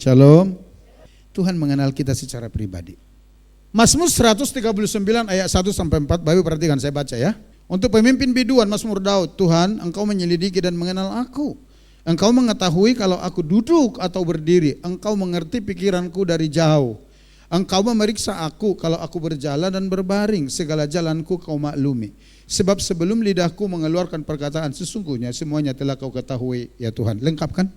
Shalom. Tuhan mengenal kita secara pribadi. Mazmur 139 ayat 1 sampai 4, Bapak perhatikan, saya baca ya. Untuk pemimpin biduan Mazmur Daud, Tuhan, Engkau menyelidiki dan mengenal aku. Engkau mengetahui kalau aku duduk atau berdiri. Engkau mengerti pikiranku dari jauh. Engkau memeriksa aku kalau aku berjalan dan berbaring. Segala jalanku Kau maklumi. Sebab sebelum lidahku mengeluarkan perkataan, sesungguhnya semuanya telah Kau ketahui ya Tuhan. Lengkap kan?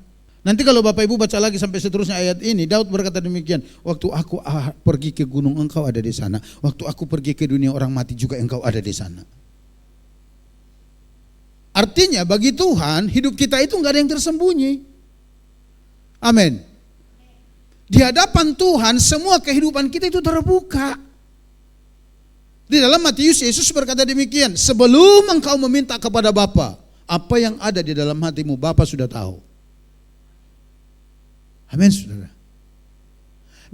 Nanti kalau Bapak Ibu baca lagi sampai seterusnya ayat ini, Daud berkata demikian, waktu aku pergi ke gunung Engkau ada di sana, waktu aku pergi ke dunia orang mati juga Engkau ada di sana. Artinya bagi Tuhan hidup kita itu enggak ada yang tersembunyi. Amin. Di hadapan Tuhan semua kehidupan kita itu terbuka. Di dalam Matius Yesus berkata demikian, sebelum engkau meminta kepada Bapa, apa yang ada di dalam hatimu Bapa sudah tahu. Amin, saudara.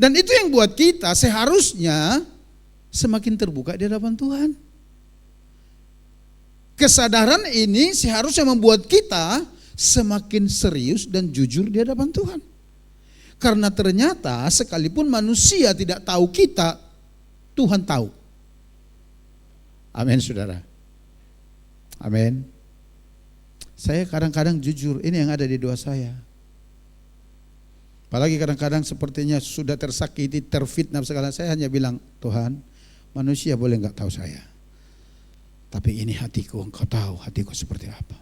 Dan itu yang buat kita seharusnya semakin terbuka di hadapan Tuhan. Kesadaran ini seharusnya membuat kita semakin serius dan jujur di hadapan Tuhan. Karena ternyata sekalipun manusia tidak tahu kita, Tuhan tahu. Amin, saudara. Amin. Saya kadang-kadang jujur, ini yang ada di doa saya. Apalagi kadang-kadang sepertinya sudah tersakiti, terfitnah segala, saya hanya bilang, Tuhan, manusia boleh enggak tahu saya, tapi ini hatiku, Engkau tahu hatiku seperti apa.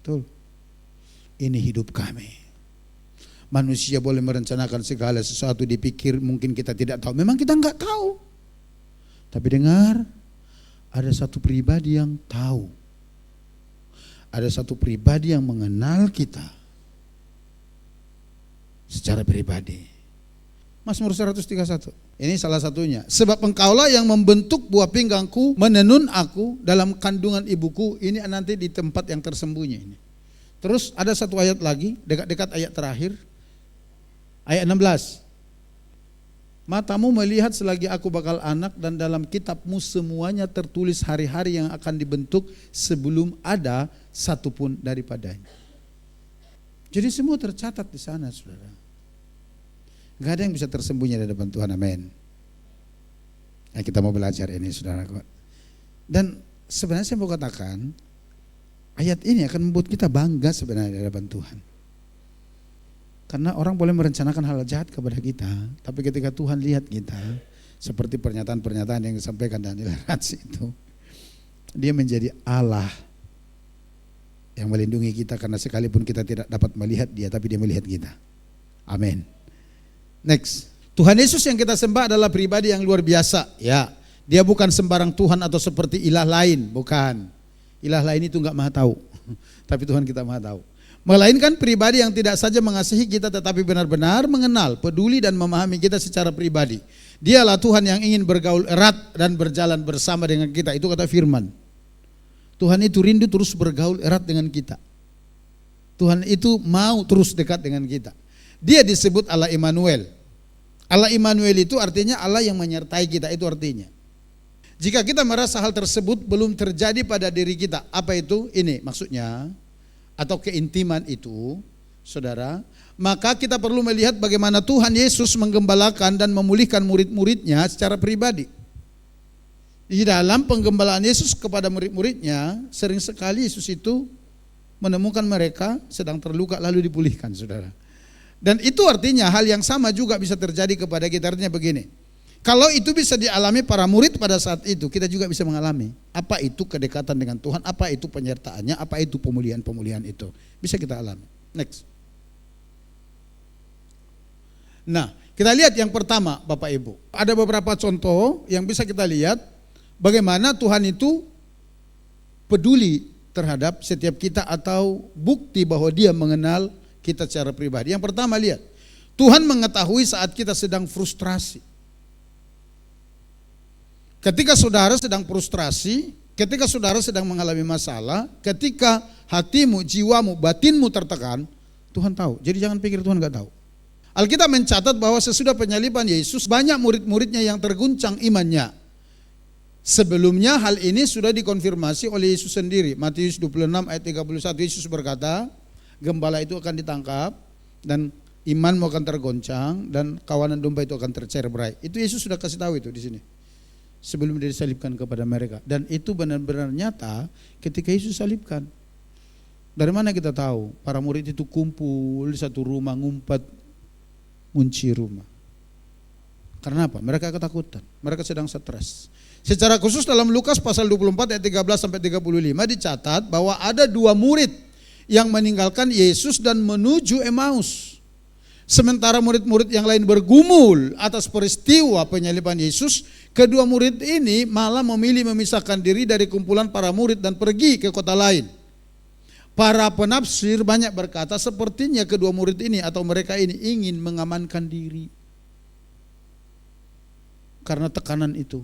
Betul. Ini hidup kami. Manusia boleh merencanakan segala sesuatu, dipikir mungkin kita tidak tahu. Memang kita enggak tahu. Tapi dengar, ada satu pribadi yang tahu. Ada satu pribadi yang mengenal kita secara pribadi. Mazmur 131. Ini salah satunya. Sebab Engkaulah yang membentuk buah pinggangku, menenun aku dalam kandungan ibuku. Ini nanti di tempat yang tersembunyi ini. Terus ada satu ayat lagi, dekat-dekat ayat terakhir. Ayat 16. Matamu melihat selagi aku bakal anak, dan dalam kitabmu semuanya tertulis hari-hari yang akan dibentuk sebelum ada satupun daripadanya. Jadi semua tercatat di sana, saudara. Gak ada yang bisa tersembunyi di depan Tuhan, amin. Nah, kita mau belajar ini, saudara. Dan sebenarnya saya mau katakan, ayat ini akan membuat kita bangga sebenarnya di hadapan Tuhan. Karena orang boleh merencanakan hal jahat kepada kita, tapi ketika Tuhan lihat kita, seperti pernyataan-pernyataan yang disampaikan Daniel Ratz itu, dia menjadi Allah yang melindungi kita, karena sekalipun kita tidak dapat melihat dia, tapi dia melihat kita. Amin. Next, Tuhan Yesus yang kita sembah adalah pribadi yang luar biasa. Ya, dia bukan sembarang Tuhan atau seperti ilah lain, bukan. Ilah lain itu enggak maha tahu, tapi Tuhan kita maha tahu. Melainkan pribadi yang tidak saja mengasihi kita, tetapi benar-benar mengenal, peduli dan memahami kita secara pribadi. Dialah Tuhan yang ingin bergaul erat dan berjalan bersama dengan kita. Itu kata firman. Tuhan itu rindu terus bergaul erat dengan kita. Tuhan itu mau terus dekat dengan kita. Dia disebut Allah Immanuel. Allah Immanuel itu artinya Allah yang menyertai kita, itu artinya. Jika kita merasa hal tersebut belum terjadi pada diri kita, apa itu? Ini maksudnya, atau keintiman itu, saudara, maka kita perlu melihat bagaimana Tuhan Yesus menggembalakan dan memulihkan murid-muridnya secara pribadi. Di dalam penggembalaan Yesus kepada murid-muridnya, sering sekali Yesus itu menemukan mereka sedang terluka lalu dipulihkan, saudara. Dan itu artinya hal yang sama juga bisa terjadi kepada kita. Artinya begini, kalau itu bisa dialami para murid pada saat itu, kita juga bisa mengalami. Apa itu kedekatan dengan Tuhan, apa itu penyertaannya, apa itu pemulihan-pemulihan itu. Bisa kita alami. Next. Nah, kita lihat yang pertama Bapak Ibu. Ada beberapa contoh yang bisa kita lihat bagaimana Tuhan itu peduli terhadap setiap kita, atau bukti bahwa dia mengenal kita secara pribadi. Yang pertama, lihat, Tuhan mengetahui saat kita sedang frustrasi. Ketika saudara sedang frustrasi, ketika saudara sedang mengalami masalah, ketika hatimu, jiwamu, batinmu tertekan, Tuhan tahu. Jadi jangan pikir Tuhan gak tahu. Alkitab mencatat bahwa sesudah penyaliban Yesus, banyak murid-muridnya yang terguncang imannya. Sebelumnya hal ini sudah dikonfirmasi oleh Yesus sendiri. Matius 26 ayat 31, Yesus berkata, gembala itu akan ditangkap dan imanmu akan tergoncang dan kawanan domba itu akan tercerai. Itu Yesus sudah kasih tahu itu di sini. Sebelum dia disalibkan kepada mereka. Dan itu benar-benar nyata ketika Yesus salibkan. Dari mana kita tahu? Para murid itu kumpul di satu rumah, ngumpat, kunci rumah. Karena apa? Mereka ketakutan. Mereka sedang stres. Secara khusus dalam Lukas pasal 24 ayat 13 sampai 35 dicatat bahwa ada 2 murid yang meninggalkan Yesus dan menuju Emmaus. Sementara murid-murid yang lain bergumul atas peristiwa penyaliban Yesus, kedua murid ini malah memilih memisahkan diri dari kumpulan para murid dan pergi ke kota lain. Para penafsir banyak berkata sepertinya kedua murid ini atau mereka ini ingin mengamankan diri karena tekanan itu.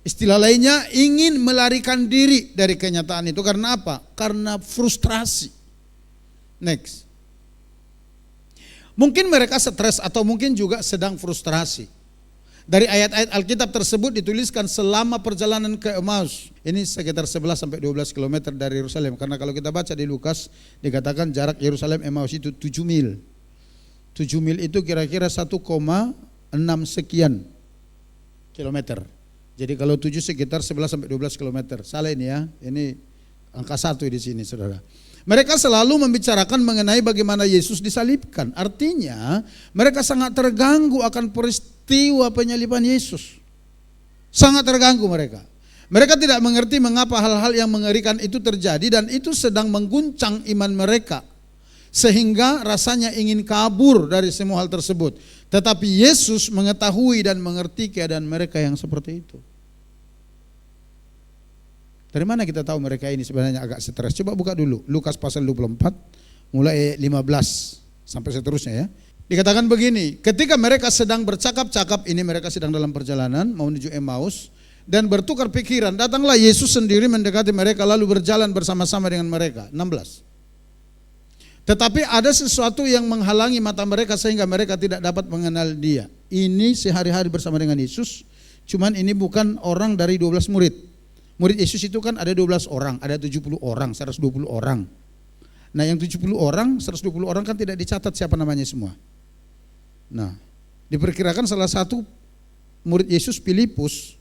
Istilah lainnya ingin melarikan diri dari kenyataan itu. Karena apa? Karena frustrasi. Next. Mungkin mereka stres atau mungkin juga sedang frustrasi. Dari ayat-ayat Alkitab tersebut dituliskan selama perjalanan ke Emmaus. Ini sekitar 11 sampai 12 km dari Yerusalem. Karena kalau kita baca di Lukas dikatakan jarak Yerusalem Emmaus itu 7 mil. 7 mil itu kira-kira 1,6 sekian kilometer. Jadi kalau 7 sekitar 11 sampai 12 km. Salah ini ya. Ini angka 1 di sini Saudara. Mereka selalu membicarakan mengenai bagaimana Yesus disalibkan. Artinya mereka sangat terganggu akan peristiwa penyaliban Yesus. Sangat terganggu mereka. Mereka tidak mengerti mengapa hal-hal yang mengerikan itu terjadi dan itu sedang mengguncang iman mereka. Sehingga rasanya ingin kabur dari semua hal tersebut. Tetapi Yesus mengetahui dan mengerti keadaan mereka yang seperti itu. Dari mana kita tahu mereka ini sebenarnya agak stres? Coba buka dulu Lukas pasal 24 mulai 15 sampai seterusnya ya. Dikatakan begini, ketika mereka sedang bercakap-cakap, ini mereka sedang dalam perjalanan mau menuju Emmaus dan bertukar pikiran, datanglah Yesus sendiri mendekati mereka lalu berjalan bersama-sama dengan mereka. 16. Tetapi ada sesuatu yang menghalangi mata mereka sehingga mereka tidak dapat mengenal Dia. Ini sehari-hari bersama dengan Yesus, cuman ini bukan orang dari 12 murid. Murid Yesus itu kan ada 12 orang, ada 70 orang, 120 orang. Nah yang 70 orang, 120 orang kan tidak dicatat siapa namanya semua. Nah diperkirakan salah satu murid Yesus Filipus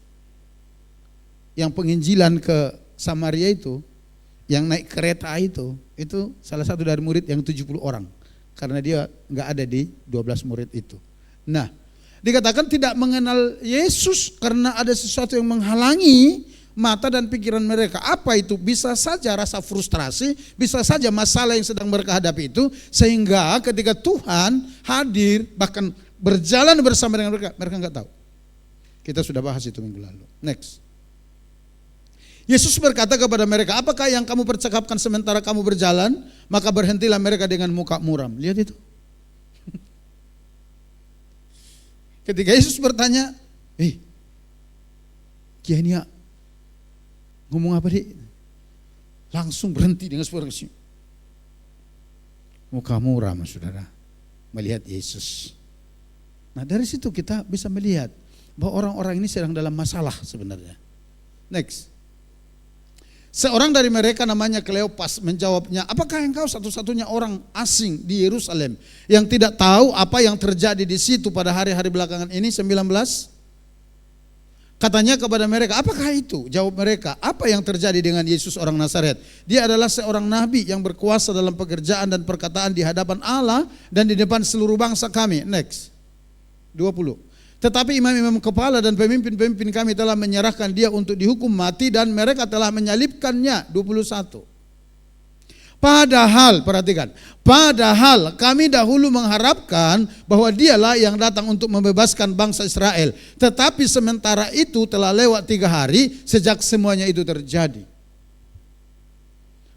yang penginjilan ke Samaria itu, yang naik kereta itu salah satu dari murid yang 70 orang. Karena dia gak ada di 12 murid itu. Nah dikatakan tidak mengenal Yesus karena ada sesuatu yang menghalangi mata dan pikiran mereka. Apa itu? Bisa saja rasa frustrasi, bisa saja masalah yang sedang mereka hadapi itu, sehingga ketika Tuhan hadir bahkan berjalan bersama dengan mereka, mereka enggak tahu. Kita sudah bahas itu minggu lalu. Next. Yesus berkata kepada mereka, apakah yang kamu percakapkan sementara kamu berjalan? Maka berhentilah mereka dengan muka muram. Lihat itu. Ketika Yesus bertanya, Kiania ngomong apa dik? Langsung berhenti dengan suara kecil. Muka muram saudara, melihat Yesus. Nah dari situ kita bisa melihat bahwa orang-orang ini sedang dalam masalah sebenarnya. Next. Seorang dari mereka namanya Kleopas menjawabnya, apakah engkau satu-satunya orang asing di Yerusalem yang tidak tahu apa yang terjadi di situ pada hari-hari belakangan ini? 19. Katanya kepada mereka, apakah itu? Jawab mereka, apa yang terjadi dengan Yesus orang Nazaret? Dia adalah seorang nabi yang berkuasa dalam pekerjaan dan perkataan di hadapan Allah dan di depan seluruh bangsa kami. Next. 20. Tetapi imam-imam kepala dan pemimpin-pemimpin kami telah menyerahkan dia untuk dihukum mati dan mereka telah menyalibkannya. 21. Padahal, perhatikan, padahal kami dahulu mengharapkan bahwa dialah yang datang untuk membebaskan bangsa Israel. Tetapi sementara itu telah lewat 3 hari sejak semuanya itu terjadi.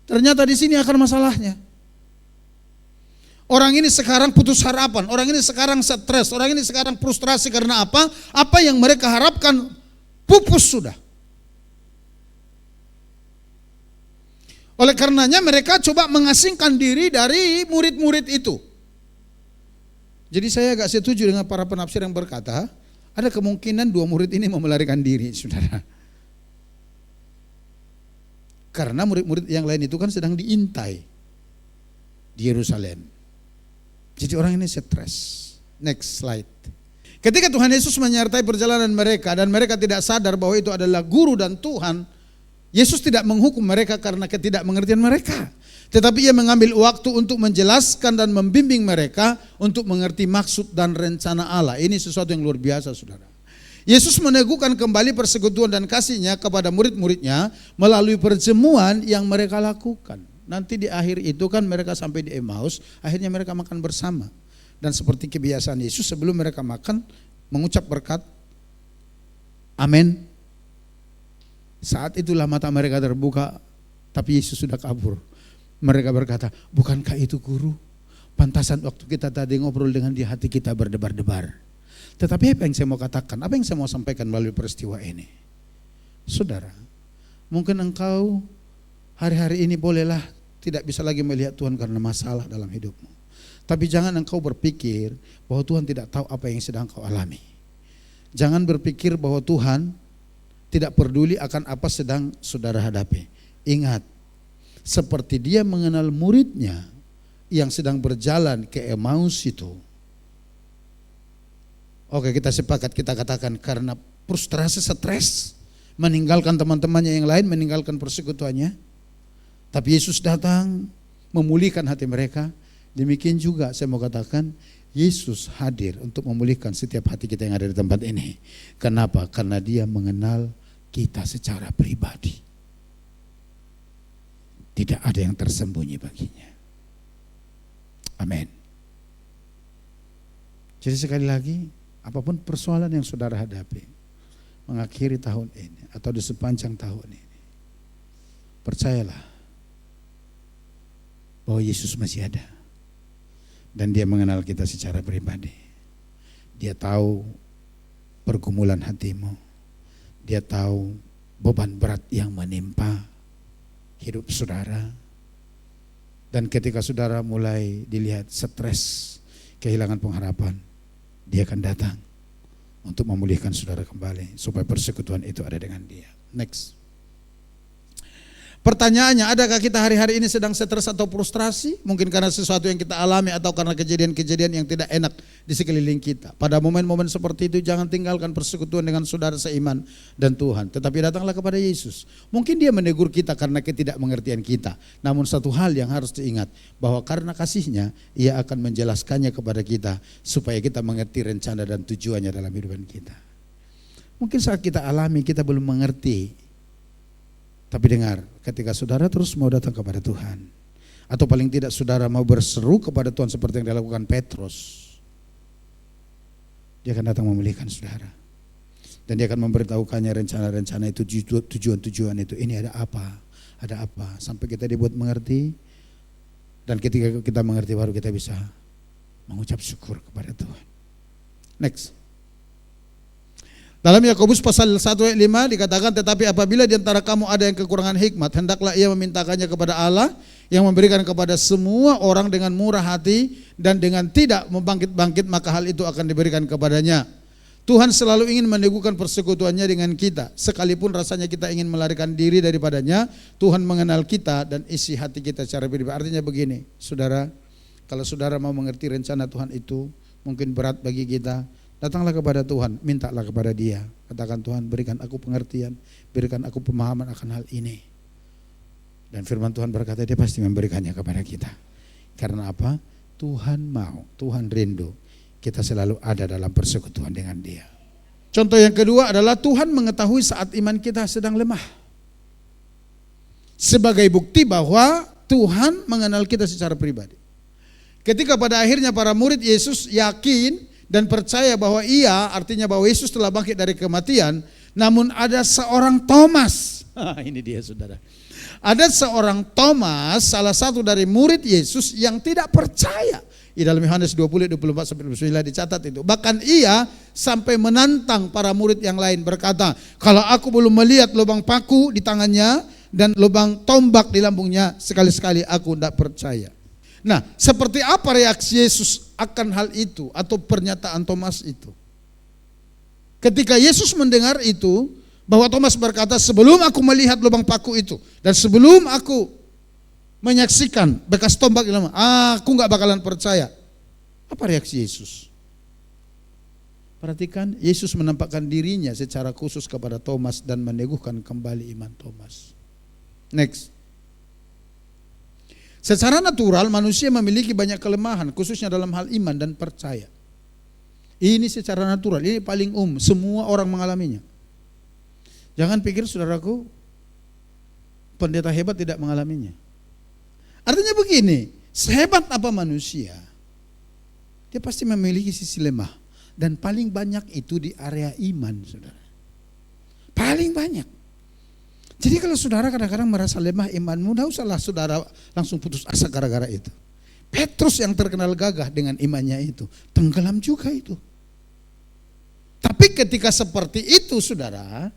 Ternyata di sini akar masalahnya. Orang ini sekarang putus harapan, orang ini sekarang stres, orang ini sekarang frustrasi karena apa? Apa yang mereka harapkan pupus sudah. Oleh karenanya mereka coba mengasingkan diri dari murid-murid itu. Jadi saya agak setuju dengan para penafsir yang berkata, ada kemungkinan 2 murid ini mau melarikan diri, saudara. Karena murid-murid yang lain itu kan sedang diintai di Yerusalem. Jadi orang ini stres. Next slide. Ketika Tuhan Yesus menyertai perjalanan mereka dan mereka tidak sadar bahwa itu adalah guru dan Tuhan, Yesus tidak menghukum mereka karena ketidakmengertian mereka. Tetapi ia mengambil waktu untuk menjelaskan dan membimbing mereka untuk mengerti maksud dan rencana Allah. Ini sesuatu yang luar biasa, saudara. Yesus meneguhkan kembali persekutuan dan kasih-Nya kepada murid-muridnya melalui perjamuan yang mereka lakukan. Nanti di akhir itu kan mereka sampai di Emmaus, akhirnya mereka makan bersama. Dan seperti kebiasaan Yesus sebelum mereka makan, mengucap berkat, amin. Saat itulah mata mereka terbuka, tapi Yesus sudah kabur. Mereka berkata, bukankah itu guru? Pantasan waktu kita tadi ngobrol dengan dia, hati kita berdebar-debar. Tetapi apa yang saya mau katakan, apa yang saya mau sampaikan melalui peristiwa ini? Saudara, mungkin engkau hari-hari ini bolehlah tidak bisa lagi melihat Tuhan karena masalah dalam hidupmu. Tapi jangan engkau berpikir bahwa Tuhan tidak tahu apa yang sedang kau alami. Jangan berpikir bahwa Tuhan tidak peduli akan apa sedang saudara hadapi. Ingat, seperti dia mengenal muridnya yang sedang berjalan ke Emmaus itu. Oke, kita sepakat, kita katakan karena frustrasi, stres, meninggalkan teman-temannya yang lain, meninggalkan persekutuannya. Tapi Yesus datang memulihkan hati mereka. Demikian juga saya mau katakan, Yesus hadir untuk memulihkan setiap hati kita yang ada di tempat ini. Kenapa? Karena dia mengenal kita secara pribadi. Tidak ada yang tersembunyi baginya. Amin. Jadi sekali lagi, apapun persoalan yang saudara hadapi, mengakhiri tahun ini atau di sepanjang tahun ini, percayalah bahwa Yesus masih ada. Dan dia mengenal kita secara pribadi. Dia tahu pergumulan hatimu. Dia tahu beban berat yang menimpa hidup saudara. Dan ketika saudara mulai dilihat stres, kehilangan pengharapan, dia akan datang untuk memulihkan saudara kembali supaya persekutuan itu ada dengan dia. Next. Pertanyaannya, adakah kita hari-hari ini sedang stres atau frustrasi? Mungkin karena sesuatu yang kita alami atau karena kejadian-kejadian yang tidak enak di sekeliling kita. Pada momen-momen seperti itu jangan tinggalkan persekutuan dengan saudara seiman dan Tuhan. Tetapi datanglah kepada Yesus. Mungkin dia menegur kita karena ketidakmengertian kita. Namun satu hal yang harus diingat, bahwa karena kasih-Nya ia akan menjelaskannya kepada kita supaya kita mengerti rencana dan tujuannya dalam hidup kita. Mungkin saat kita alami kita belum mengerti. Tapi dengar, ketika saudara terus mau datang kepada Tuhan, atau paling tidak saudara mau berseru kepada Tuhan seperti yang dilakukan Petrus, dia akan datang memulihkan saudara. Dan dia akan memberitahukannya rencana-rencana itu, tujuan-tujuan itu, ini ada apa, sampai kita dibuat mengerti. Dan ketika kita mengerti baru kita bisa mengucap syukur kepada Tuhan. Next. Dalam Yakobus pasal 1 ayat 5 dikatakan, tetapi apabila di antara kamu ada yang kekurangan hikmat, hendaklah ia memintakannya kepada Allah yang memberikan kepada semua orang dengan murah hati dan dengan tidak membangkit-bangkit, maka hal itu akan diberikan kepadanya. Tuhan selalu ingin meneguhkan persekutuannya dengan kita. Sekalipun rasanya kita ingin melarikan diri daripadanya, Tuhan mengenal kita dan isi hati kita secara pribadi. Artinya begini, saudara, kalau saudara mau mengerti rencana Tuhan itu mungkin berat bagi kita, datanglah kepada Tuhan, mintalah kepada Dia. Katakan, Tuhan berikan aku pengertian, berikan aku pemahaman akan hal ini. Dan firman Tuhan berkata Dia pasti memberikannya kepada kita. Karena apa? Tuhan mau, Tuhan rindu kita selalu ada dalam persekutuan dengan Dia. Contoh yang kedua adalah Tuhan mengetahui saat iman kita sedang lemah. Sebagai bukti bahwa Tuhan mengenal kita secara pribadi. Ketika pada akhirnya para murid Yesus yakin dan percaya bahwa artinya bahwa Yesus telah bangkit dari kematian, namun ada seorang Thomas. Ini dia saudara. Ada seorang Thomas, salah satu dari murid Yesus yang tidak percaya. Di dalam Yohanes 20, 24-29 dicatat itu. Bahkan ia sampai menantang para murid yang lain berkata, kalau aku belum melihat lubang paku di tangannya dan lubang tombak di lambungnya, sekali-sekali aku tidak percaya. Nah, seperti apa reaksi Yesus akan hal itu atau pernyataan Thomas itu? Ketika Yesus mendengar itu, bahwa Thomas berkata, sebelum aku melihat lubang paku itu dan sebelum aku menyaksikan bekas tombak di lambung, aku nggak bakalan percaya. Apa reaksi Yesus? Perhatikan, Yesus menampakkan dirinya secara khusus kepada Thomas dan meneguhkan kembali iman Thomas. Next. Secara natural manusia memiliki banyak kelemahan, khususnya dalam hal iman dan percaya. Ini secara natural, ini paling semua orang mengalaminya. Jangan pikir saudaraku, pendeta hebat tidak mengalaminya. Artinya begini, sehebat apa manusia, dia pasti memiliki sisi lemah. Dan paling banyak itu di area iman, saudara. Paling banyak. Jadi kalau saudara kadang-kadang merasa lemah imanmu, tidak usahlah saudara langsung putus asa gara-gara itu. Petrus yang terkenal gagah dengan imannya itu, tenggelam juga itu. Tapi ketika seperti itu saudara,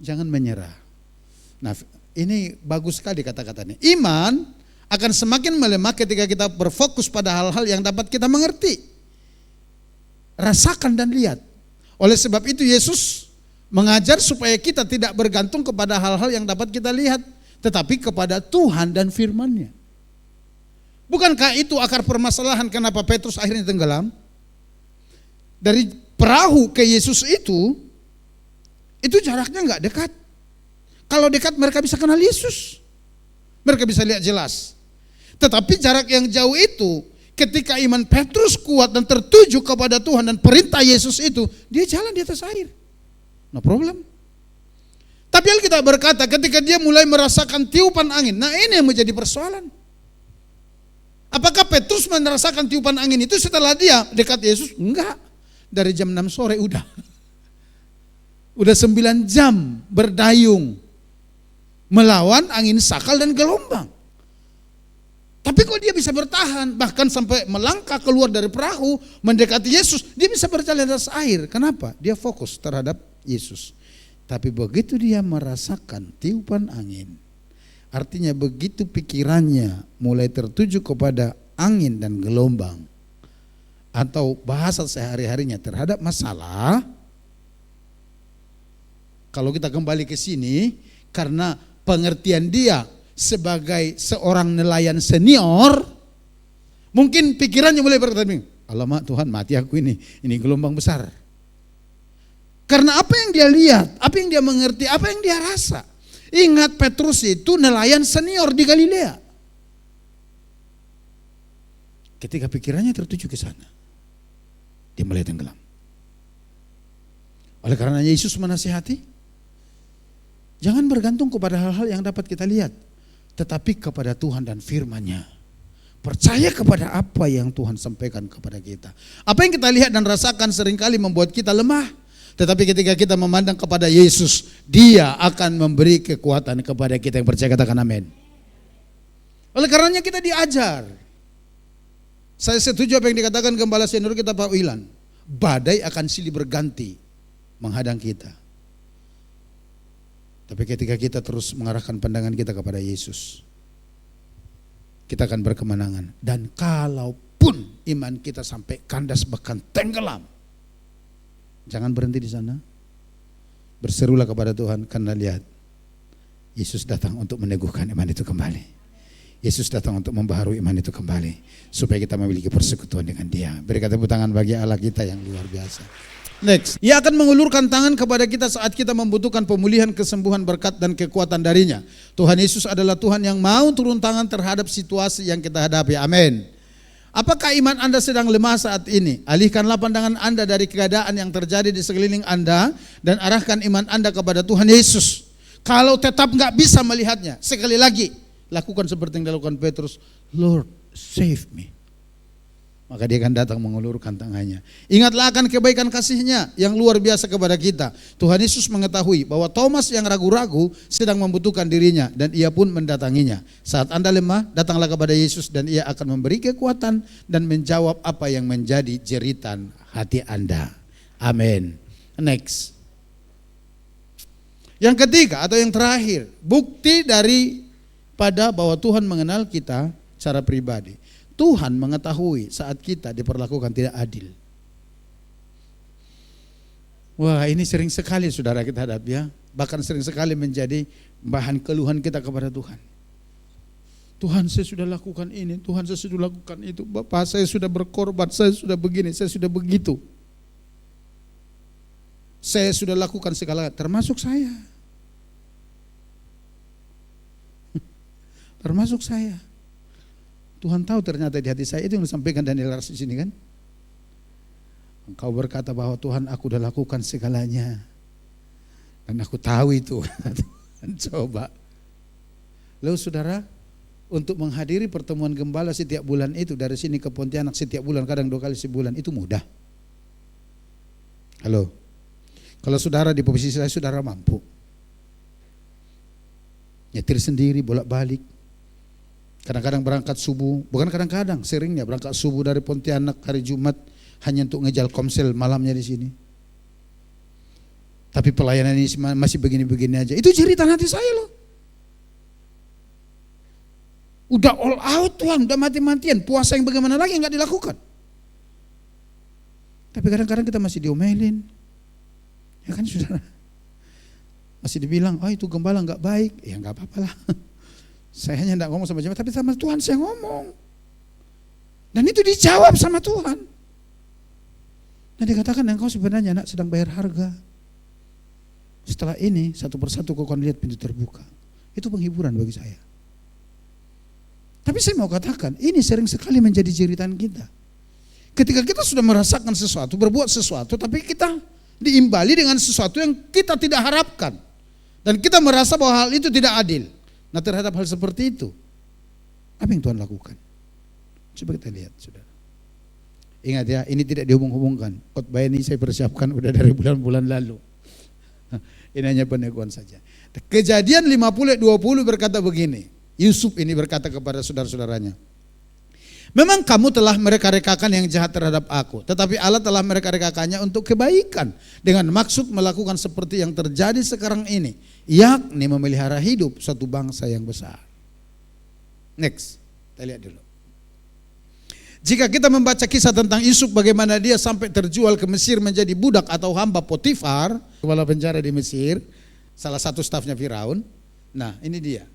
jangan menyerah. Nah ini bagus sekali kata-katanya. Iman akan semakin melemah ketika kita berfokus pada hal-hal yang dapat kita mengerti. Rasakan dan lihat. Oleh sebab itu Yesus mengajar supaya kita tidak bergantung kepada hal-hal yang dapat kita lihat, tetapi kepada Tuhan dan firman-Nya. Bukankah itu akar permasalahan kenapa Petrus akhirnya tenggelam? Dari perahu ke Yesus itu jaraknya enggak dekat. Kalau dekat mereka bisa kenal Yesus. Mereka bisa lihat jelas. Tetapi jarak yang jauh itu, ketika iman Petrus kuat dan tertuju kepada Tuhan dan perintah Yesus itu, dia jalan di atas air. No problem. Tapi Alkitab berkata ketika dia mulai merasakan tiupan angin, nah ini yang menjadi persoalan. Apakah Petrus merasakan tiupan angin itu setelah dia dekat Yesus? Enggak. Dari jam 6 sore udah 9 jam berdayung melawan angin sakal dan gelombang. Tapi kok dia bisa bertahan, bahkan sampai melangkah keluar dari perahu, mendekati Yesus, dia bisa berjalan di atas air. Kenapa? Dia fokus terhadap Yesus. Tapi begitu dia merasakan tiupan angin, artinya begitu pikirannya mulai tertuju kepada angin dan gelombang, atau bahasa sehari-harinya terhadap masalah. Kalau kita kembali ke sini, karena pengertian dia sebagai seorang nelayan senior, mungkin pikirannya mulai berkata, alamak Tuhan, mati aku ini gelombang besar. Karena apa yang dia lihat, apa yang dia mengerti, apa yang dia rasa. Ingat Petrus itu nelayan senior di Galilea. Ketika pikirannya tertuju ke sana, dia mulai tenggelam. Oleh karena Yesus menasihati, jangan bergantung kepada hal-hal yang dapat kita lihat, tetapi kepada Tuhan dan firman-Nya. Percaya kepada apa yang Tuhan sampaikan kepada kita. Apa yang kita lihat dan rasakan seringkali membuat kita lemah. Tetapi ketika kita memandang kepada Yesus, Dia akan memberi kekuatan kepada kita yang percaya, katakan amin. Oleh karenanya kita diajar. Saya setuju apa yang dikatakan Gembala Senior kita Pak Wilan. Badai akan silih berganti menghadang kita. Tapi ketika kita terus mengarahkan pandangan kita kepada Yesus, kita akan berkemenangan. Dan kalaupun iman kita sampai kandas bahkan tenggelam, jangan berhenti di sana. Berserulah kepada Tuhan, karena lihat, Yesus datang untuk meneguhkan iman itu kembali. Yesus datang untuk membaharui iman itu kembali, supaya kita memiliki persekutuan dengan Dia. Berikan tepuk tangan bagi Allah kita yang luar biasa. Next, Ia akan mengulurkan tangan kepada kita saat kita membutuhkan pemulihan, kesembuhan, berkat dan kekuatan darinya. Tuhan Yesus adalah Tuhan yang mau turun tangan terhadap situasi yang kita hadapi. Amin. Apakah iman Anda sedang lemah saat ini? Alihkanlah pandangan Anda dari keadaan yang terjadi di sekeliling Anda dan arahkan iman Anda kepada Tuhan Yesus. Kalau tetap nggak bisa melihatnya, sekali lagi lakukan seperti yang dilakukan Petrus. Lord, save me. Maka Dia akan datang mengulurkan tangannya. Ingatlah akan kebaikan kasih-Nya yang luar biasa kepada kita. Tuhan Yesus mengetahui bahwa Thomas yang ragu-ragu sedang membutuhkan dirinya, dan Ia pun mendatanginya. Saat Anda lemah, datanglah kepada Yesus dan Ia akan memberi kekuatan dan menjawab apa yang menjadi jeritan hati Anda. Amin. Next. Yang ketiga atau yang terakhir, bukti daripada bahwa Tuhan mengenal kita secara pribadi. Tuhan mengetahui saat kita diperlakukan tidak adil. Wah, ini sering sekali saudara kita hadapi ya. Bahkan sering sekali menjadi bahan keluhan kita kepada Tuhan. Tuhan saya sudah lakukan ini, Tuhan saya sudah lakukan itu, Bapak saya sudah berkorban, saya sudah begini, saya sudah begitu. Saya sudah lakukan segala, termasuk saya. Termasuk saya. Tuhan tahu ternyata di hati saya, itu yang disampaikan Daniel Ras di sini kan. Engkau berkata bahwa Tuhan aku sudah lakukan segalanya. Dan aku tahu itu. Coba. Lalu saudara, untuk menghadiri pertemuan gembala setiap bulan itu, dari sini ke Pontianak setiap bulan, kadang 2 kali sebulan, itu mudah. Halo. Kalau saudara di posisi saya, saudara mampu. Nyetir sendiri, bolak-balik. Kadang-kadang berangkat subuh, bukan kadang-kadang, seringnya berangkat subuh dari Pontianak hari Jumat hanya untuk ngejal komsel malamnya di sini. Tapi pelayanan ini masih begini-begini aja. Itu jeritan hati saya loh. Udah all out Tuhan, udah mati-matian. Puasa yang bagaimana lagi nggak dilakukan. Tapi kadang-kadang kita masih diomelin. Ya kan saudara. Masih dibilang, oh itu gembala nggak baik. Ya nggak apa-apa lah. Saya hanya tidak ngomong sama jemaat, tapi sama Tuhan saya ngomong. Dan itu dijawab sama Tuhan. Dan dikatakan engkau sebenarnya anak sedang bayar harga. Setelah ini satu persatu kau akan lihat pintu terbuka. Itu penghiburan bagi saya. Tapi saya mau katakan, ini sering sekali menjadi jeritan kita. Ketika kita sudah merasakan sesuatu, berbuat sesuatu, tapi kita diimbali dengan sesuatu yang kita tidak harapkan. Dan kita merasa bahwa hal itu tidak adil. Nah terhadap hal seperti itu, apa yang Tuhan lakukan? Coba kita lihat, saudara. Ingat ya, ini tidak dihubung-hubungkan. Khotbah ini saya persiapkan udah dari bulan-bulan lalu. Ini hanya peneguhan saja. Kejadian 50:20 berkata begini. Yusuf ini berkata kepada saudara-saudaranya, memang kamu telah mereka-rekakan yang jahat terhadap aku, tetapi Allah telah mereka-rekakannya untuk kebaikan, dengan maksud melakukan seperti yang terjadi sekarang ini, yakni memelihara hidup suatu bangsa yang besar. Next, kita lihat dulu. Jika kita membaca kisah tentang Yusuf, bagaimana dia sampai terjual ke Mesir menjadi budak atau hamba Potifar, kepala penjara di Mesir, salah satu stafnya Firaun. Nah ini dia.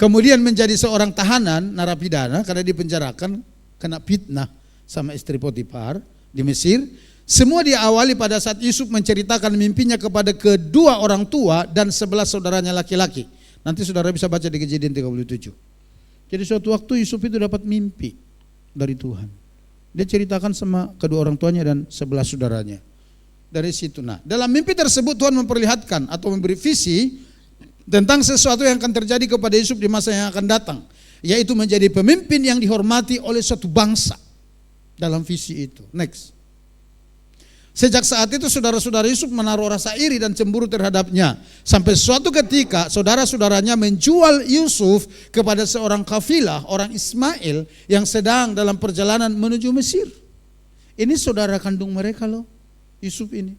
Kemudian menjadi seorang tahanan narapidana karena dipenjarakan kena fitnah sama istri Potifar di Mesir. Semua diawali pada saat Yusuf menceritakan mimpinya kepada kedua orang tua dan 11 saudaranya laki-laki. Nanti saudara bisa baca di Kejadian 37. Jadi suatu waktu Yusuf itu dapat mimpi dari Tuhan. Dia ceritakan sama kedua orang tuanya dan 11 saudaranya. Dari situ, nah dalam mimpi tersebut Tuhan memperlihatkan atau memberi visi tentang sesuatu yang akan terjadi kepada Yusuf di masa yang akan datang, yaitu menjadi pemimpin yang dihormati oleh suatu bangsa dalam visi itu. Next. Sejak saat itu saudara-saudara Yusuf menaruh rasa iri dan cemburu terhadapnya, sampai suatu ketika saudara-saudaranya menjual Yusuf kepada seorang kafilah orang Ismail yang sedang dalam perjalanan menuju Mesir. Ini saudara kandung mereka loh, Yusuf ini.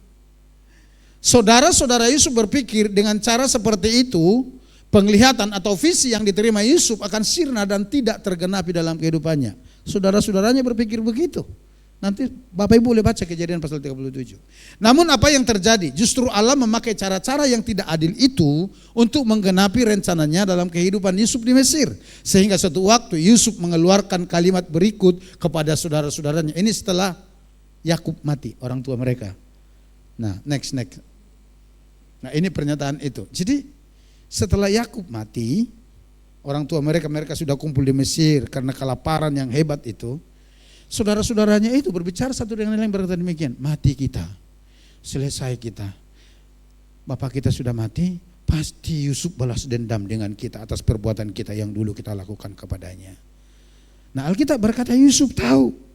Saudara-saudara Yusuf berpikir dengan cara seperti itu, penglihatan atau visi yang diterima Yusuf akan sirna dan tidak tergenapi dalam kehidupannya. Saudara-saudaranya berpikir begitu. Nanti Bapak Ibu boleh baca Kejadian pasal 37. Namun apa yang terjadi? Justru Allah memakai cara-cara yang tidak adil itu untuk menggenapi rencananya dalam kehidupan Yusuf di Mesir. Sehingga suatu waktu Yusuf mengeluarkan kalimat berikut kepada saudara-saudaranya. Ini setelah Yakub mati, orang tua mereka. Nah, next. Nah, ini pernyataan itu. Jadi, setelah Yakub mati, orang tua mereka sudah kumpul di Mesir karena kelaparan yang hebat itu. Saudara-saudaranya itu berbicara satu dengan lain berkata demikian, mati kita, selesai kita. Bapak kita sudah mati, pasti Yusuf balas dendam dengan kita atas perbuatan kita yang dulu kita lakukan kepadanya. Nah, Alkitab berkata Yusuf tahu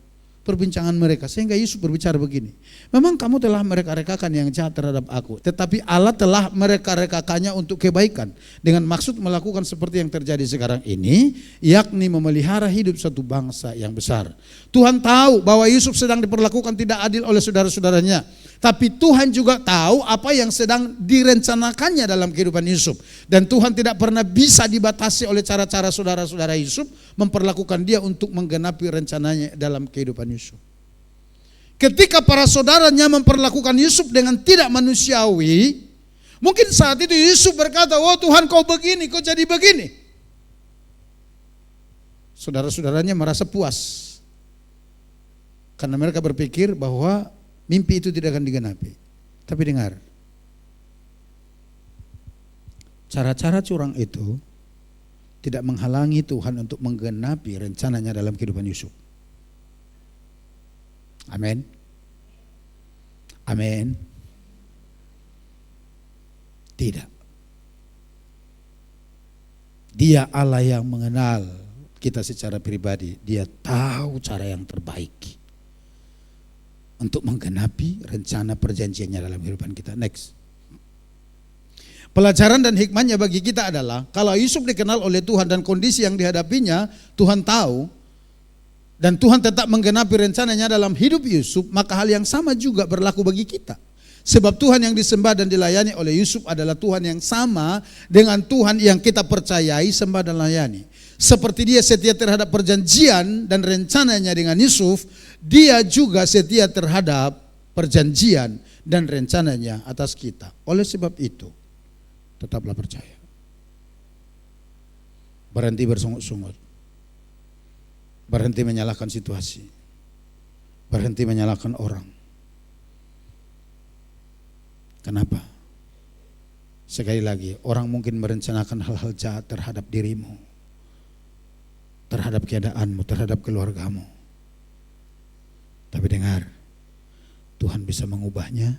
perbincangan mereka, sehingga Yusuf berbicara begini, memang kamu telah mereka-rekakan yang jahat terhadap aku, tetapi Allah telah mereka-rekakannya untuk kebaikan, dengan maksud melakukan seperti yang terjadi sekarang ini, yakni memelihara hidup satu bangsa yang besar. Tuhan tahu bahwa Yusuf sedang diperlakukan tidak adil oleh saudara-saudaranya, tapi Tuhan juga tahu apa yang sedang direncanakannya dalam kehidupan Yusuf, dan Tuhan tidak pernah bisa dibatasi oleh cara-cara saudara-saudara Yusuf memperlakukan dia untuk menggenapi rencananya dalam kehidupan Yusuf. Ketika para saudaranya memperlakukan Yusuf dengan tidak manusiawi, mungkin saat itu Yusuf berkata, oh Tuhan kau begini, kau jadi begini. saudara-saudaranya merasa puas. Karena mereka berpikir bahwa mimpi itu tidak akan digenapi. Tapi dengar, cara-cara curang itu tidak menghalangi Tuhan untuk menggenapi rencananya dalam kehidupan Yusuf. Amin. Amin. Tidak. Dia Allah yang mengenal kita secara pribadi. Dia tahu cara yang terbaik untuk menggenapi rencana perjanjiannya dalam kehidupan kita. Next. Pelajaran dan hikmahnya bagi kita adalah kalau Yusuf dikenal oleh Tuhan dan kondisi yang dihadapinya Tuhan tahu dan Tuhan tetap menggenapi rencananya dalam hidup Yusuf, maka hal yang sama juga berlaku bagi kita. Sebab Tuhan yang disembah dan dilayani oleh Yusuf adalah Tuhan yang sama dengan Tuhan yang kita percayai, sembah dan layani. Seperti dia setia terhadap perjanjian dan rencananya dengan Yusuf, dia juga setia terhadap perjanjian dan rencananya atas kita. Oleh sebab itu, tetaplah percaya. Berhenti bersungut-sungut. Berhenti menyalahkan situasi. Berhenti menyalahkan orang. Kenapa? Sekali lagi, orang mungkin merencanakan hal-hal jahat terhadap dirimu, terhadap keadaanmu, terhadap keluargamu. Tapi dengar, Tuhan bisa mengubahnya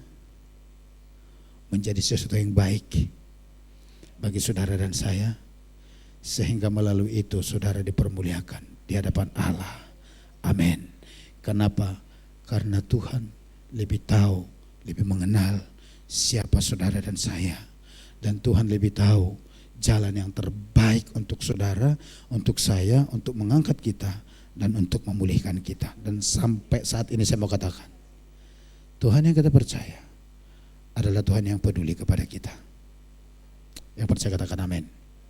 menjadi sesuatu yang baik bagi saudara dan saya, sehingga melalui itu saudara dipermuliakan di hadapan Allah. Amin. Kenapa? Karena Tuhan lebih tahu, lebih mengenal siapa saudara dan saya. Dan Tuhan lebih tahu jalan yang terbaik untuk saudara, untuk saya, untuk mengangkat kita dan untuk memulihkan kita. Dan sampai saat ini saya mau katakan, Tuhan yang kita percaya adalah Tuhan yang peduli kepada kita. Yang percaya katakan amin.